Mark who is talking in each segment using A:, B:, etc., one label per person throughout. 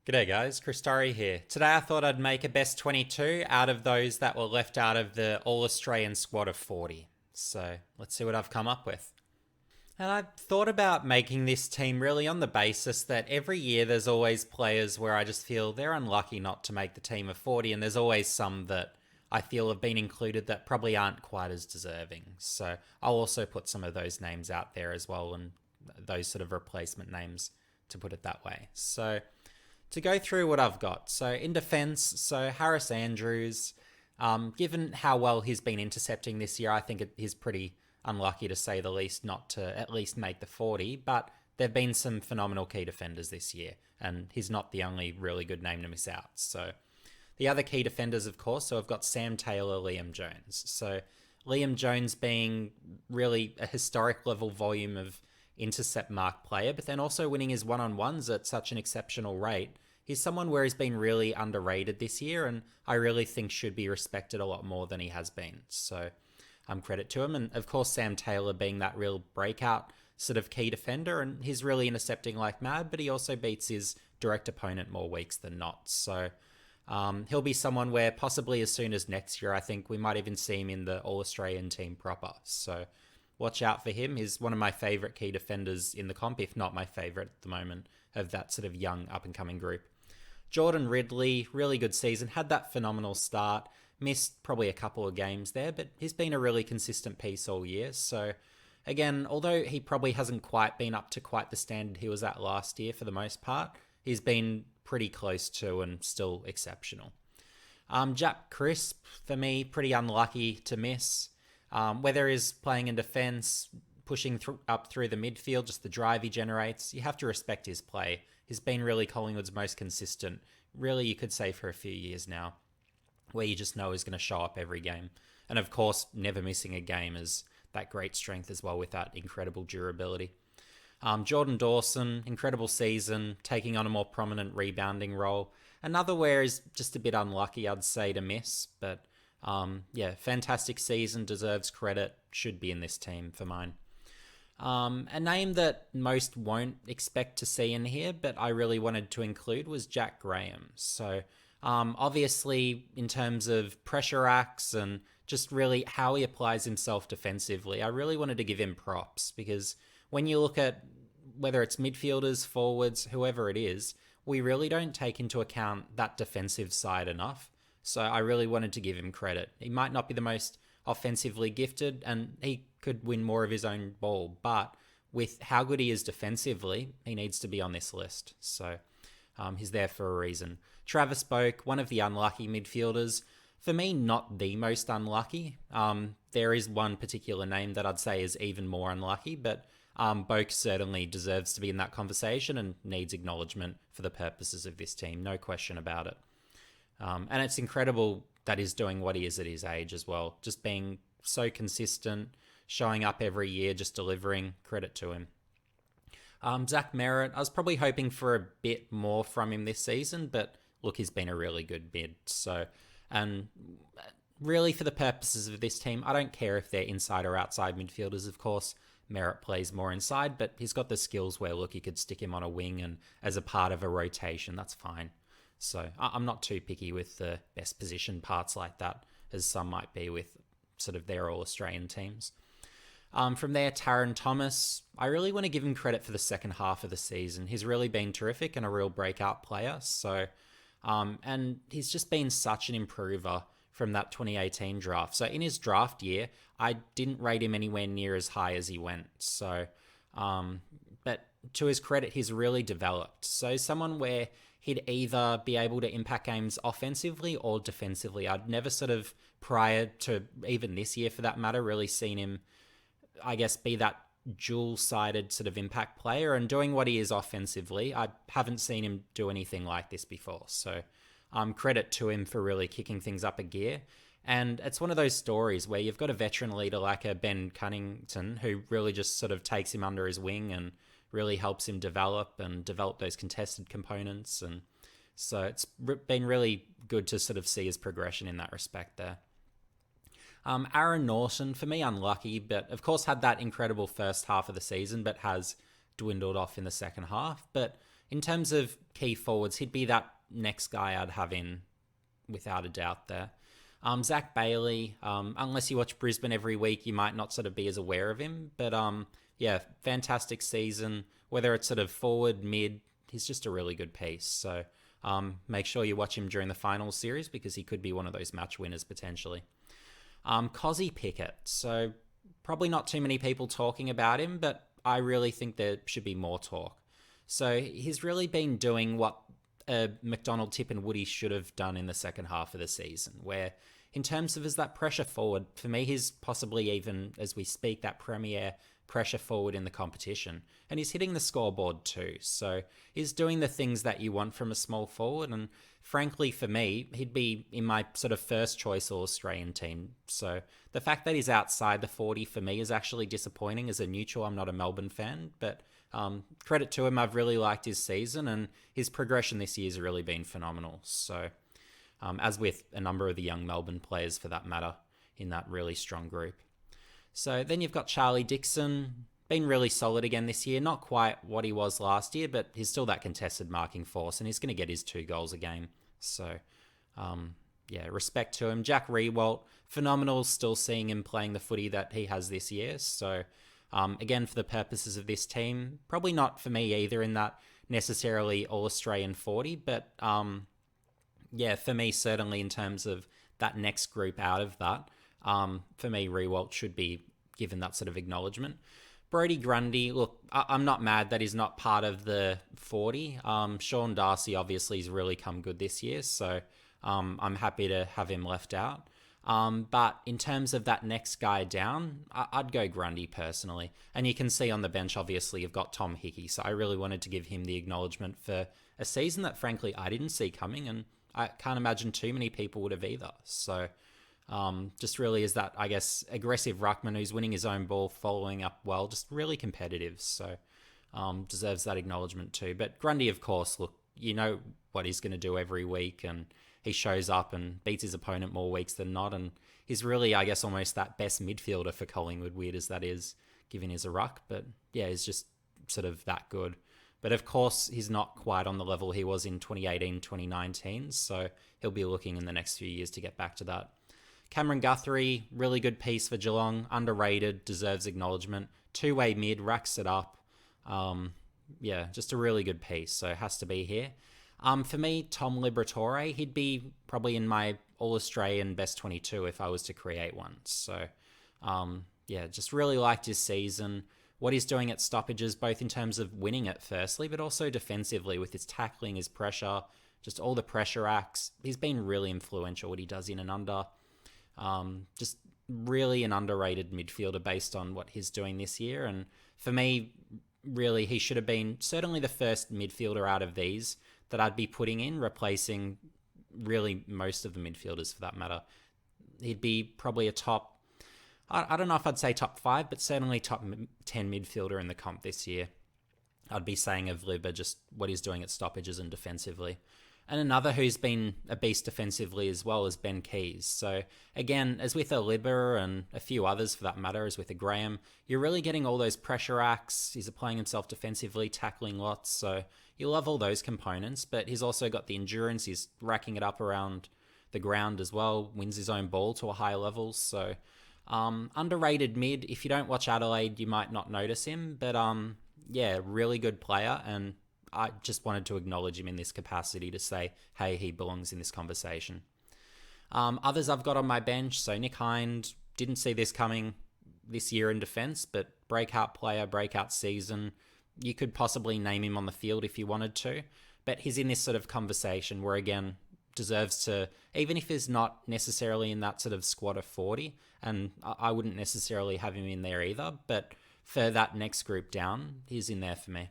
A: G'day guys, Christari here. Today I thought I'd make a best 22 out of those that were left out of the All Australian squad of 40. So let's see what I've come up with. And I thought about making this team really on the basis that every year there's always players where I just feel they're unlucky not to make the team of 40, and there's always some that I feel have been included that probably aren't quite as deserving. So I'll also put some of those names out there as well, and those sort of replacement names, to put it that way. So to go through what I've got. So in defence, so Harris Andrews, given how well he's been intercepting this year, I think he's pretty unlucky to say the least not to at least make the 40, but there have been some phenomenal key defenders this year, and he's not the only really good name to miss out. So the other key defenders, of course, so I've got Sam Taylor, Liam Jones. So Liam Jones being really a historic level volume of intercept mark player, but then also winning his one-on-ones at such an exceptional rate. He's someone where he's been really underrated this year, and I really think should be respected a lot more than he has been. So credit to him. And of course, Sam Taylor being that real breakout sort of key defender, and he's really intercepting like mad, but he also beats his direct opponent more weeks than not. So he'll be someone where possibly as soon as next year, I think we might even see him in the All-Australian team proper. So watch out for him. He's one of my favourite key defenders in the comp, if not my favourite at the moment, of that sort of young up-and-coming group. Jordan Ridley, really good season, had that phenomenal start, missed probably a couple of games there, but he's been a really consistent piece all year. So again, although he probably hasn't quite been up to quite the standard he was at last year for the most part, he's been pretty close to and still exceptional. Jack Crisp, for me, pretty unlucky to miss. Whether he's playing in defence, pushing up through the midfield, just the drive he generates, you have to respect his play. He's been really Collingwood's most consistent, really you could say for a few years now, where you just know he's going to show up every game. And of course, never missing a game is that great strength as well with that incredible durability. Jordan Dawson, incredible season, taking on a more prominent rebounding role. Another where is just a bit unlucky, I'd say, to miss, but fantastic season, deserves credit, should be in this team for mine. A name that most won't expect to see in here, but I really wanted to include was Jack Graham. So obviously, in terms of pressure acts and just really how he applies himself defensively, I really wanted to give him props, because when you look at whether it's midfielders, forwards, whoever it is, we really don't take into account that defensive side enough. So I really wanted to give him credit. He might not be the most offensively gifted, and he could win more of his own ball, but with how good he is defensively, he needs to be on this list. So he's there for a reason. Travis Boak, one of the unlucky midfielders. For me, not the most unlucky. There is one particular name that I'd say is even more unlucky, but Boak certainly deserves to be in that conversation and needs acknowledgement for the purposes of this team, no question about it. And it's incredible that he's doing what he is at his age as well, just being so consistent, showing up every year, just delivering. Credit to him. Zach Merrett, I was probably hoping for a bit more from him this season, but look, he's been a really good mid. So, and really for the purposes of this team, I don't care if they're inside or outside midfielders. Of course, Merrett plays more inside, but he's got the skills where, look, you could stick him on a wing and as a part of a rotation, that's fine. So I'm not too picky with the best position parts like that, as some might be with sort of their All-Australian teams. From there, Taron Thomas, I really want to give him credit for the second half of the season. He's really been terrific and a real breakout player. So, and he's just been such an improver from that 2018 draft. So in his draft year, I didn't rate him anywhere near as high as he went. So, but to his credit, he's really developed. So someone where he'd either be able to impact games offensively or defensively. I'd never sort of, prior to even this year for that matter, really seen him, I guess, be that dual-sided sort of impact player, and doing what he is offensively, I haven't seen him do anything like this before. So credit to him for really kicking things up a gear. And it's one of those stories where you've got a veteran leader like a Ben Cunnington who really just sort of takes him under his wing and really helps him develop those contested components. And so it's been really good to sort of see his progression in that respect there. Aaron Norton, for me, unlucky, but of course had that incredible first half of the season, but has dwindled off in the second half. But in terms of key forwards, he'd be that next guy I'd have in without a doubt there. Zach Bailey, unless you watch Brisbane every week, you might not sort of be as aware of him. But yeah, fantastic season. Whether it's sort of forward, mid, he's just a really good piece. So make sure you watch him during the finals series because he could be one of those match winners potentially. Cozzy Pickett. So probably not too many people talking about him, but I really think there should be more talk. So he's really been doing what McDonald, Tip and Woody should have done in the second half of the season, where in terms of as that pressure forward, for me, he's possibly even, as we speak, that premier pressure forward in the competition. And he's hitting the scoreboard too. So he's doing the things that you want from a small forward. And frankly, for me, he'd be in my sort of first choice All Australian team. So the fact that he's outside the 40 for me is actually disappointing. As a neutral, I'm not a Melbourne fan, but credit to him. I've really liked his season, and his progression this year has really been phenomenal. So as with a number of the young Melbourne players for that matter in that really strong group. So then you've got Charlie Dixon, been really solid again this year. Not quite what he was last year, but he's still that contested marking force, and he's going to get his 2 goals a game. So, yeah, respect to him. Jack Riewoldt, phenomenal, still seeing him playing the footy that he has this year. So, again, for the purposes of this team, probably not for me either in that necessarily All-Australian 40, but yeah, for me, certainly in terms of that next group out of that, for me, Riewoldt should be given that sort of acknowledgement. Brodie Grundy, look, I'm not mad that he's not part of the 40. Sean Darcy obviously has really come good this year, so I'm happy to have him left out. But in terms of that next guy down, I'd go Grundy personally. And you can see on the bench, obviously, you've got Tom Hickey, so I really wanted to give him the acknowledgement for a season that, frankly, I didn't see coming, and I can't imagine too many people would have either. So just really is that, I guess, aggressive ruckman who's winning his own ball, following up well, just really competitive. So deserves that acknowledgement too. But Grundy, of course, look, you know what he's going to do every week, and he shows up and beats his opponent more weeks than not. And he's really, I guess, almost that best midfielder for Collingwood, weird as that is, given he's a ruck. But yeah, he's just sort of that good. But of course, he's not quite on the level he was in 2018, 2019. So he'll be looking in the next few years to get back to that. Cameron Guthrie, really good piece for Geelong. Underrated, deserves acknowledgement. Two-way mid, racks it up. Yeah, just a really good piece. So it has to be here. For me, Tom Liberatore, he'd be probably in my All-Australian Best 22 if I was to create one. So, yeah, just really liked his season. What he's doing at stoppages, both in terms of winning it firstly, but also defensively with his tackling, his pressure, just all the pressure acts. He's been really influential what he does in and under. Just really an underrated midfielder based on what he's doing this year. And for me, really, he should have been certainly the first midfielder out of these that I'd be putting in, replacing really most of the midfielders for that matter. He'd be probably a top, I don't know if I'd say top 5, but certainly top 10 midfielder in the comp this year. I'd be saying of Libba just what he's doing at stoppages and defensively. And another who's been a beast defensively as well is Ben Keys. So again, as with a Libba and a few others for that matter, as with a Graham, you're really getting all those pressure acts. He's applying himself defensively, tackling lots. So you love all those components, but he's also got the endurance. He's racking it up around the ground as well, wins his own ball to a high level. So underrated mid. If you don't watch Adelaide, you might not notice him, but yeah, really good player, and I just wanted to acknowledge him in this capacity to say, hey, he belongs in this conversation. Others I've got on my bench, so Nick Hind, didn't see this coming this year in defence, but breakout player, breakout season. You could possibly name him on the field if you wanted to, but he's in this sort of conversation where, again, deserves to, even if he's not necessarily in that sort of squad of 40, and I wouldn't necessarily have him in there either, but for that next group down, he's in there for me.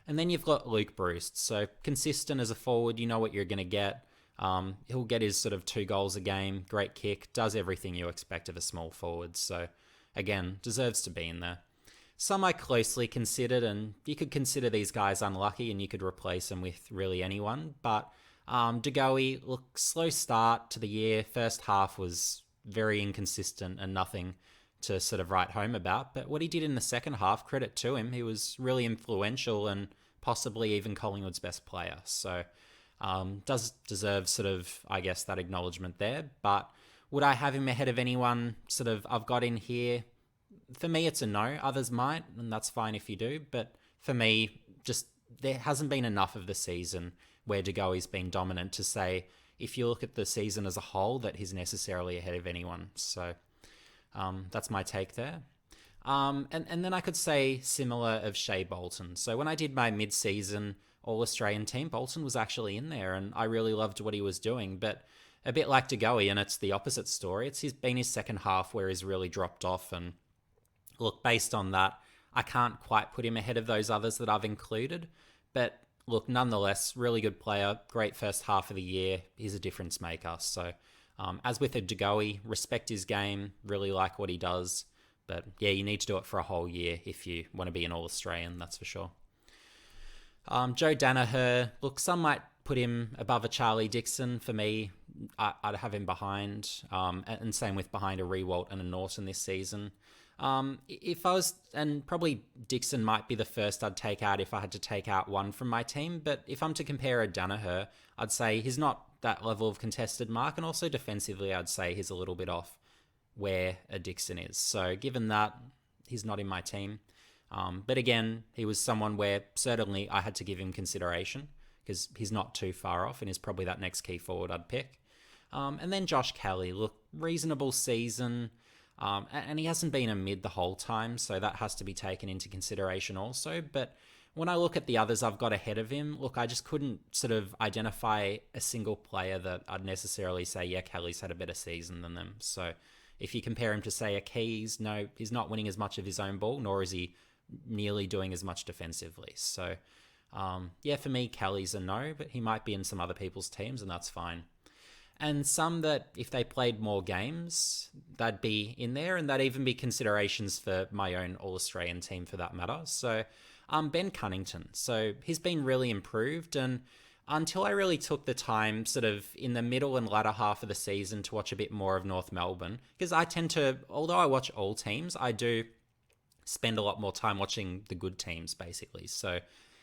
A: And then you've got Luke Bruce. So consistent as a forward, you know what you're going to get. He'll get his sort of 2 goals a game, great kick, does everything you expect of a small forward. So again, deserves to be in there. Some I closely considered, and you could consider these guys unlucky and you could replace them with really anyone. But Goey, look, slow start to the year. First half was very inconsistent and nothing to sort of write home about. But what he did in the second half, credit to him. He was really influential and possibly even Collingwood's best player. So does deserve sort of, I guess, that acknowledgement there. But would I have him ahead of anyone sort of I've got in here? For me, it's a no. Others might, and that's fine if you do. But for me, just there hasn't been enough of the season where De Goey's been dominant to say, if you look at the season as a whole, that he's necessarily ahead of anyone. So that's my take there. And then I could say similar of Shea Bolton. So when I did my mid-season All-Australian team, Bolton was actually in there, and I really loved what he was doing. But a bit like De Goey, and it's the opposite story. It's been his second half where he's really dropped off. And look, based on that, I can't quite put him ahead of those others that I've included. But look, nonetheless, really good player, great first half of the year. He's a difference maker. So as with a De Goey, respect his game, really like what he does. But yeah, you need to do it for a whole year if you want to be an All-Australian, that's for sure. Joe Danaher, look, some might put him above a Charlie Dixon. For me, I'd have him behind, and same with behind a Rewalt and a Norton this season. If I was, and probably Dixon might be the first I'd take out if I had to take out one from my team, but if I'm to compare a Danaher, I'd say he's not that level of contested mark, and also defensively I'd say he's a little bit off where a Dixon is. So given that, he's not in my team. But again, he was someone where certainly I had to give him consideration because he's not too far off and is probably that next key forward I'd pick. And then Josh Kelly, look, reasonable season, and he hasn't been a mid the whole time, so that has to be taken into consideration also. But when I look at the others I've got ahead of him, look, I just couldn't sort of identify a single player that I'd necessarily say, yeah, Kelly's had a better season than them. So if you compare him to, say, a Keys, no, he's not winning as much of his own ball, nor is he nearly doing as much defensively. So, yeah, for me, Kelly's a no, but he might be in some other people's teams, and that's fine. And some that, if they played more games, they'd be in there, and that'd even be considerations for my own All-Australian team for that matter. So, Ben Cunnington. So, he's been really improved, and until I really took the time sort of in the middle and latter half of the season to watch a bit more of North Melbourne, because I tend to, although I watch all teams, I do spend a lot more time watching the good teams, basically. So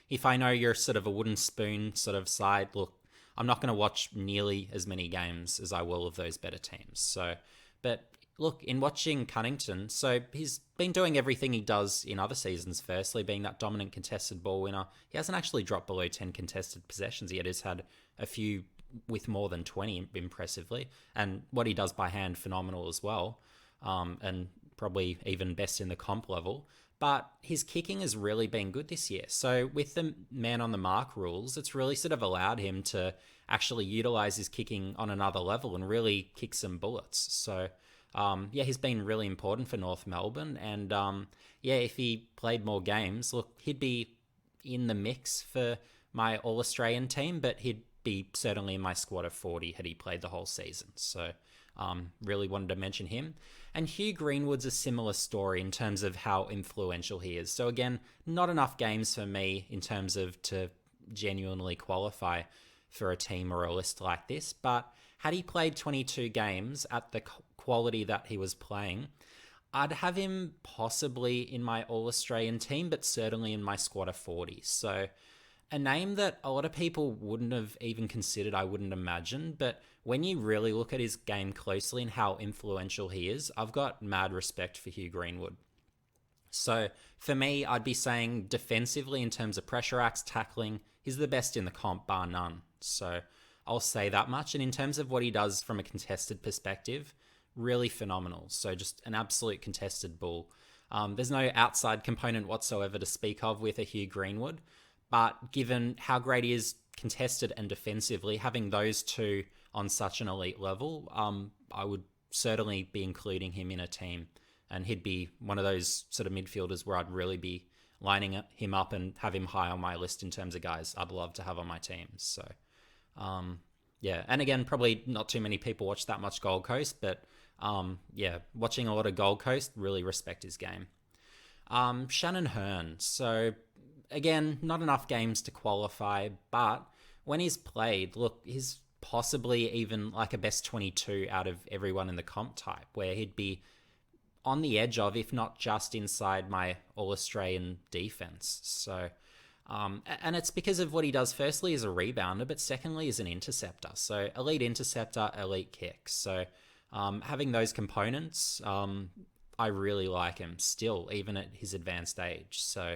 A: if I know you're sort of a wooden spoon sort of side, look, I'm not going to watch nearly as many games as I will of those better teams. So, but look, in watching Cunnington, so he's been doing everything he does in other seasons, firstly, being that dominant contested ball winner. He hasn't actually dropped below 10 contested possessions, yet has had a few with more than 20 impressively. And what he does by hand, phenomenal as well. And probably even best in the comp level. But his kicking has really been good this year. So with the man on the mark rules, it's really sort of allowed him to actually utilize his kicking on another level and really kick some bullets. So yeah, he's been really important for North Melbourne. And yeah, if he played more games, look, he'd be in the mix for my All-Australian team, but he'd be certainly in my squad of 40 had he played the whole season. So really wanted to mention him. And Hugh Greenwood's a similar story in terms of how influential he is. So again, not enough games for me in terms of to genuinely qualify for a team or a list like this. But had he played 22 games at the quality that he was playing, I'd have him possibly in my All-Australian team, but certainly in my squad of 40. So a name that a lot of people wouldn't have even considered, I wouldn't imagine, but when you really look at his game closely and how influential he is, I've got mad respect for Hugh Greenwood. So for me, I'd be saying defensively in terms of pressure acts, tackling, he's the best in the comp, bar none. So I'll say that much. And in terms of what he does from a contested perspective, really phenomenal. So just an absolute contested bull. There's no outside component whatsoever to speak of with a Hugh Greenwood. But given how great he is contested and defensively, having those two on such an elite level, I would certainly be including him in a team. And he'd be one of those sort of midfielders where I'd really be lining him up and have him high on my list in terms of guys I'd love to have on my team. So, yeah. And again, probably not too many people watch that much Gold Coast, but yeah, watching a lot of Gold Coast, really respect his game. Shannon Hearn. So again, not enough games to qualify, but when he's played, look, he's possibly even like a best 22 out of everyone in the comp type, where he'd be on the edge of, if not just inside my All-Australian defense. So And it's because of what he does, firstly, as a rebounder, but secondly, as an interceptor. So, elite interceptor, elite kick. So, having those components, I really like him still, even at his advanced age. So,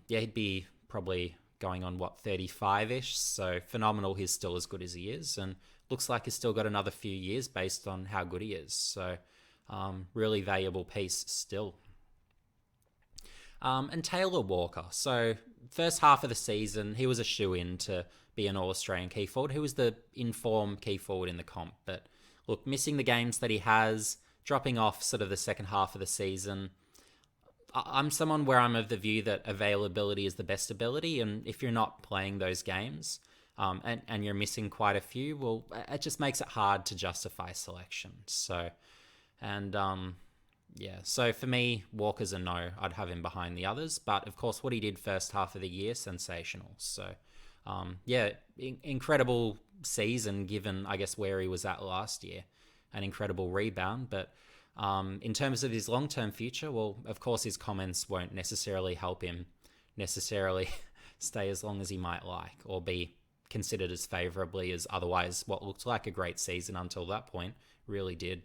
A: yeah, he'd be probably going on, 35-ish. So, phenomenal. He's still as good as he is. And looks like he's still got another few years based on how good he is. So, really valuable piece still. And Taylor Walker. So, first half of the season, he was a shoe-in to be an All-Australian key forward. He was the informed key forward in the comp. But, look, missing the games that he has, dropping off sort of the second half of the season. I'm someone where I'm of the view that availability is the best ability. And if you're not playing those games, and you're missing quite a few, well, it just makes it hard to justify selection. So, and... yeah, so for me, Walker's a no. I'd have him behind the others. But, of course, what he did first half of the year, sensational. So, yeah, incredible season given, I guess, where he was at last year. An incredible rebound. But in terms of his long-term future, well, of course, his comments won't necessarily help him necessarily stay as long as he might like or be considered as favourably as otherwise what looked like a great season until that point really did.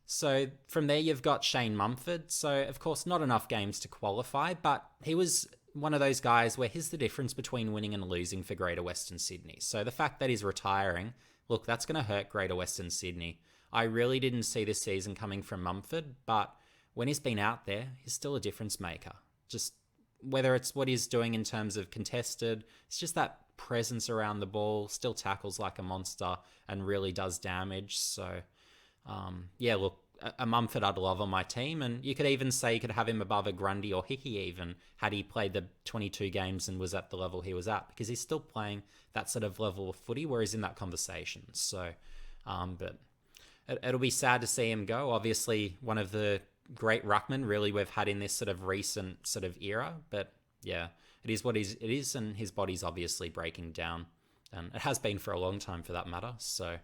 A: So from there, you've got Shane Mumford. So, of course, not enough games to qualify, but he was one of those guys where here's the difference between winning and losing for Greater Western Sydney. So the fact that he's retiring, look, that's going to hurt Greater Western Sydney. I really didn't see this season coming from Mumford, but when he's been out there, he's still a difference maker. Just whether it's what he's doing in terms of contested, it's just that presence around the ball, still tackles like a monster and really does damage. So... yeah, look, a Mumford I'd love on my team, and you could even say you could have him above a Grundy or Hickey even, had he played the 22 games and was at the level he was at, because he's still playing that sort of level of footy where he's in that conversation. So, but it'll be sad to see him go. Obviously, one of the great ruckmen really we've had in this sort of recent sort of era, but yeah, it is what it is, and his body's obviously breaking down, and it has been for a long time for that matter. So,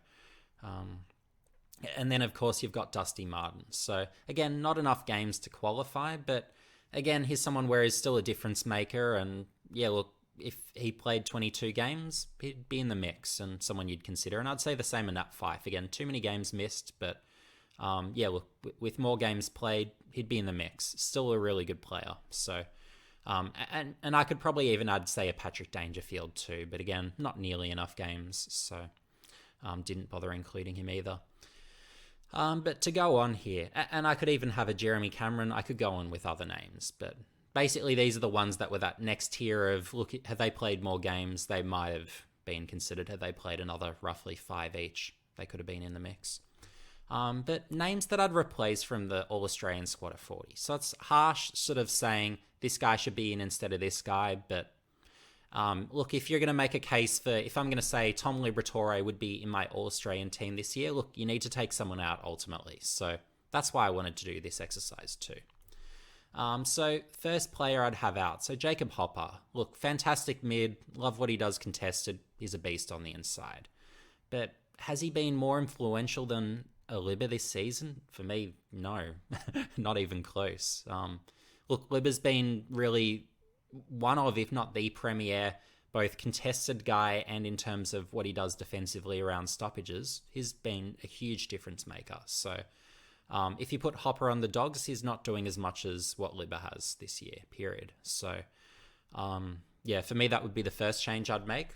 A: and then, of course, you've got Dusty Martin. So, again, not enough games to qualify, but again, he's someone where he's still a difference maker. And yeah, look, if he played 22 games, he'd be in the mix and someone you'd consider. And I'd say the same in Nat Fyfe. Again, too many games missed, but yeah, look, with more games played, he'd be in the mix. Still a really good player. So, and I could probably even add, say, a Patrick Dangerfield too. But again, not nearly enough games. So, didn't bother including him either. But to go on here, and I could even have a Jeremy Cameron, I could go on with other names, but basically these are the ones that were that next tier of, look, had they played more games, they might have been considered. Had they played another roughly 5 each, they could have been in the mix. But names that I'd replace from the All-Australian squad of 40. So it's harsh sort of saying this guy should be in instead of this guy, but look, if you're going to make a case for, if I'm going to say Tom Liberatore would be in my All-Australian team this year, look, you need to take someone out ultimately. So that's why I wanted to do this exercise too. So first player I'd have out. So Jacob Hopper. Look, fantastic mid. Love what he does contested. He's a beast on the inside. But has he been more influential than Libba this season? For me, no. Not even close. Look, Libba's been really... one of, if not the premier, both contested guy and in terms of what he does defensively around stoppages, he's been a huge difference maker. So if you put Hopper on the Dogs, he's not doing as much as what Libba has this year, period. So yeah, for me, that would be the first change I'd make.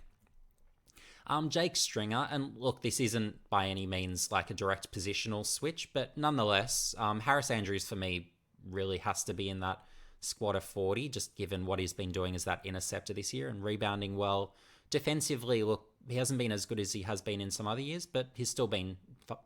A: Jake Stringer, and look, this isn't by any means like a direct positional switch, but nonetheless, Harris Andrews for me really has to be in that squad of 40, just given what he's been doing as that interceptor this year and rebounding well. Defensively, look, he hasn't been as good as he has been in some other years, but he's still been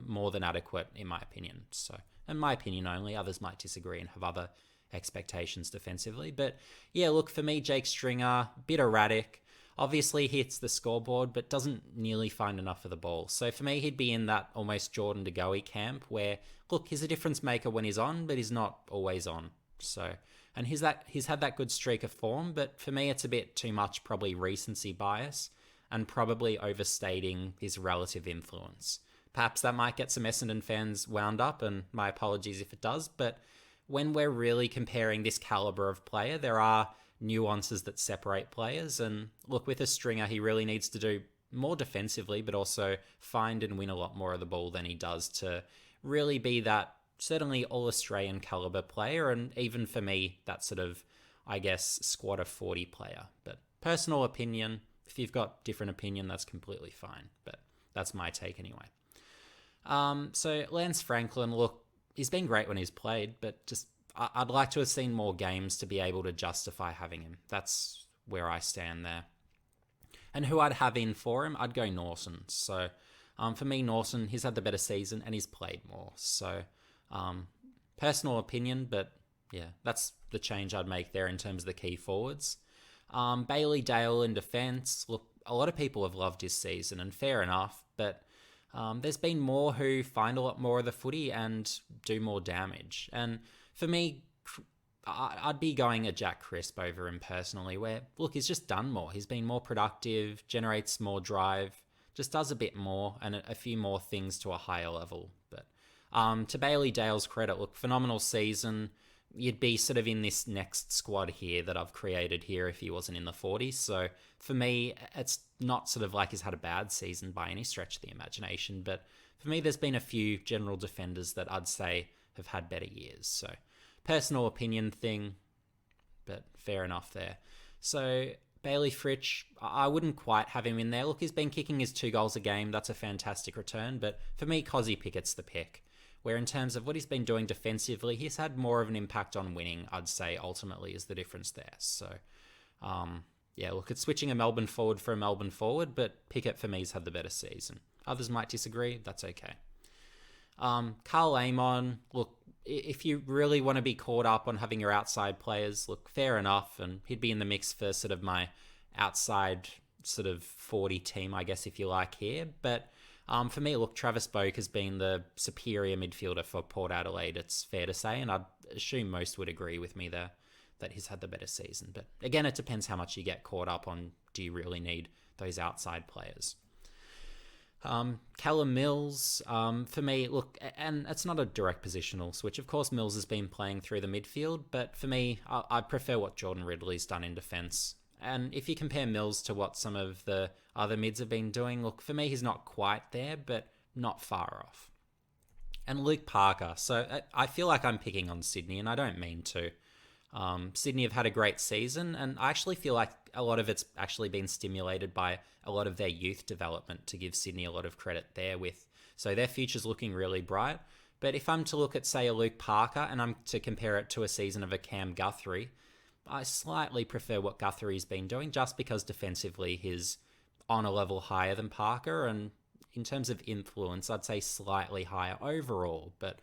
A: more than adequate in my opinion. So, in my opinion only, others might disagree and have other expectations defensively. But yeah, look, for me, Jake Stringer, bit erratic. Obviously hits the scoreboard, but doesn't nearly find enough of the ball. So for me, he'd be in that almost Jordan to Goey camp where, look, he's a difference maker when he's on, but he's not always on. So... and he's had that good streak of form, but for me it's a bit too much probably recency bias and probably overstating his relative influence. Perhaps that might get some Essendon fans wound up, and my apologies if it does, but when we're really comparing this caliber of player, there are nuances that separate players. And look, with a stringer, he really needs to do more defensively, but also find and win a lot more of the ball than he does to really be that certainly All-Australian caliber player. And even for me, that sort of, I guess, squad of 40 player. But personal opinion, if you've got different opinion, that's completely fine. But that's my take anyway. So Lance Franklin, look, he's been great when he's played, but just I'd like to have seen more games to be able to justify having him. That's where I stand there. And who I'd have in for him, I'd go Norton. So for me, Norton, he's had the better season and he's played more. So personal opinion, but yeah, that's the change I'd make there in terms of the key forwards. Bailey Dale in defence. Look, a lot of people have loved his season, and fair enough, but there's been more who find a lot more of the footy and do more damage. And for me, I'd be going a Jack Crisp over him personally, where, look, he's just done more. He's been more productive, generates more drive, just does a bit more and a few more things to a higher level. But to Bailey Dale's credit, look, phenomenal season. You'd be sort of in this next squad here that I've created here if he wasn't in the 40s. So for me, it's not sort of like he's had a bad season by any stretch of the imagination. But for me, there's been a few general defenders that I'd say have had better years. So personal opinion thing, but fair enough there. So Bailey Fritsch, I wouldn't quite have him in there. Look, he's been kicking his 2 goals a game. That's a fantastic return. But for me, Cozzy Pickett's the pick. Where in terms of what he's been doing defensively, he's had more of an impact on winning, I'd say, ultimately, is the difference there. So, yeah, look, it's switching a Melbourne forward for a Melbourne forward, but Pickett, for me, has had the better season. Others might disagree. That's okay. Carl Amon, look, if you really want to be caught up on having your outside players, look, fair enough, and he'd be in the mix for sort of my outside sort of 40 team, I guess, if you like, here. But for me, look, Travis Boak has been the superior midfielder for Port Adelaide, it's fair to say, and I'd assume most would agree with me there that he's had the better season. But again, it depends how much you get caught up on. Do you really need those outside players? Callum Mills, for me, look, and it's not a direct positional switch. Of course, Mills has been playing through the midfield, but for me, I prefer what Jordan Ridley's done in defence. And if you compare Mills to what some of the other mids have been doing, look, for me, he's not quite there, but not far off. And Luke Parker. So I feel like I'm picking on Sydney, and I don't mean to. Sydney have had a great season, and I actually feel like a lot of it's actually been stimulated by a lot of their youth development, to give Sydney a lot of credit there with. So their future's looking really bright. But if I'm to look at, say, a Luke Parker, and I'm to compare it to a season of a Cam Guthrie, I slightly prefer what Guthrie's been doing, just because defensively he's on a level higher than Parker, and in terms of influence, I'd say slightly higher overall. But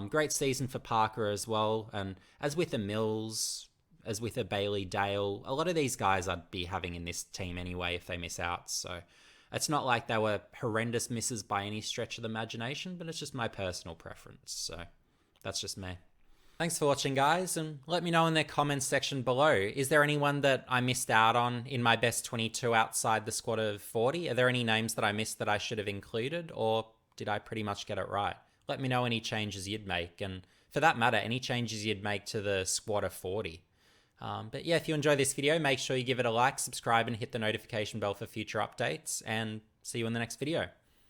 A: great season for Parker as well. And as with a Mills, as with a Bailey Dale, a lot of these guys I'd be having in this team anyway if they miss out. So it's not like they were horrendous misses by any stretch of the imagination, but it's just my personal preference. So that's just me. Thanks for watching, guys, and let me know in the comments section below. Is there anyone that I missed out on in my best 22 outside the squad of 40? Are there any names that I missed that I should have included, or did I pretty much get it right? Let me know any changes you'd make, and for that matter, any changes you'd make to the squad of 40. But yeah, if you enjoy this video, make sure you give it a like, subscribe, and hit the notification bell for future updates, and see you in the next video.